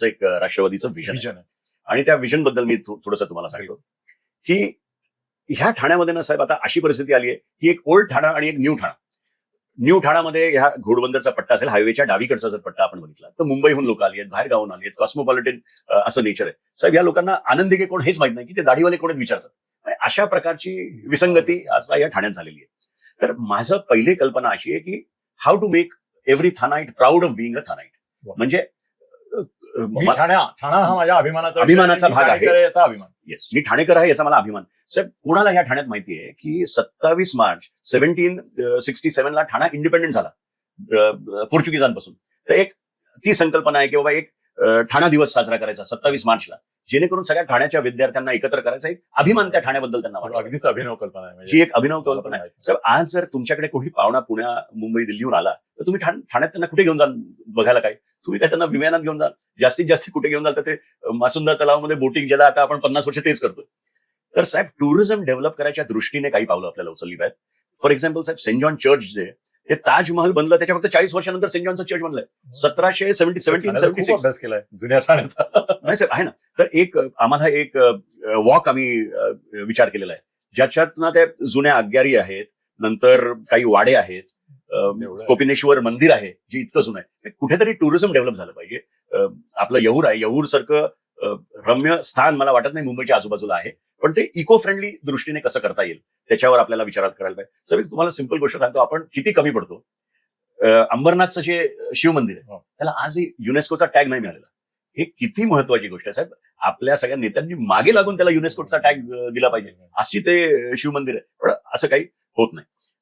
एक राष्ट्रवादीचं विजन आहे. आणि त्या विजन बद्दल मी थोडंसं तुम्हाला सांगतो की ह्या ठाण्यामध्ये ना साहेब आता अशी परिस्थिती आली आहे की एक ओल्ड ठाणा आणि एक न्यू ठाणा. न्यू ठाण्यामध्ये ह्या घोडबंदरचा पट्टा असेल, हायवेच्या डावीकडचा जर पट्टा आपण बघितला तर मुंबईहून लोक आली आहेत, बाहेर गावून आली आहेत, कॉस्मोपॉलिटन असं नेचर आहे साहेब. या लोकांना आनंदी कोण हेच माहित नाही की ते दाढीवाले कोणच विचारतात. अशा प्रकारची विसंगती आता या ठाण्यात झालेली आहे. तर माझं पहिली कल्पना अशी आहे की how to make every Thaneite proud of being a Thaneite. म्हणजे ठाणा हा माझ्या अभिमानाचा भाग आहे. याचा अभिमान. येस, मी ठाणेकर आहे याचा मला अभिमान. साहेब कोणाला ह्या ठाण्यात माहिती आहे की 27 मार्च 1767 ला ठाणा इंडिपेंडेंट झाला पोर्चुगीजांपासून. तर एक ती संकल्पना आहे की बाबा एक ठाणा दिवस साजरा करायचा 27 मार्चला, जेणेकरून सगळ्या ठाण्याच्या विद्यार्थ्यांना एकत्र करायचा, एक अभिमान त्या ठाण्याबद्दल त्यांना वाटतो. अगदीच अभिनव कल्पना आहे. ही एक अभिनव कल्पना आहे साहेब. आज जर तुमच्याकडे कोणी पाहुणा पुण्या मुंबई दिल्लीहून आला तर तुम्ही ठाण्यात त्यांना कुठे घेऊन जाल बघायला? काय तुम्ही काय त्यांना विमानात घेऊन जाल? जास्तीत जास्त कुठे घेऊन जाल तर ते मासुंदा तलावामध्ये बोटिंग, ज्याला आता आपण 50 वर्ष तेच करतोय. तर साहेब टुरिझम डेव्हलप करायच्या दृष्टीने काही पावलं आपल्याला उचलली पाहिजे. फॉर एक्झाम्पल साहेब सेंट जॉन चर्च जे ते ताजमहल बनलं त्याच्या फक्त 40 वर्षानंतर सेंट जॉनचं चर्च बनलंय. 1776 अभ्यास केलाय जुन्या ठाण्याचा. नाही साहेब आहे ना. तर एक आम्हाला एक वॉक आम्ही विचार केलेला आहे, ज्याच्यात त्या जुन्या आग्यारी आहेत, नंतर काही वाडे आहेत, कोपिनेश्वर मंदिर आहे जे इतकं जुनं आहे. कुठेतरी टुरिझम डेव्हलप झालं पाहिजे. आपलं येऊर आहे, येऊर सारखं रम्य स्थान मला वाटत नाही मुंबईच्या आजूबाजूला आहे, पण ते इको फ्रेंडली दृष्टीने कसं करता येईल त्याच्यावर आपल्याला विचारात करायला पाहिजे. सर तुम्हाला सिंपल गोष्ट सांगतो, आपण किती कमी पडतो. अंबरनाथचं जे शिव मंदिर आहे त्याला आजही युनेस्कोचा टॅग नाही मिळालेला. हे किती महत्वाची गोष्ट आहे साहेब. आपल्या सगळ्या नेत्यांनी मागे लागून त्याला युनेस्कोचा टॅग दिला पाहिजे. अशी ते शिव मंदिर आहे, पण असं काही होत नाही.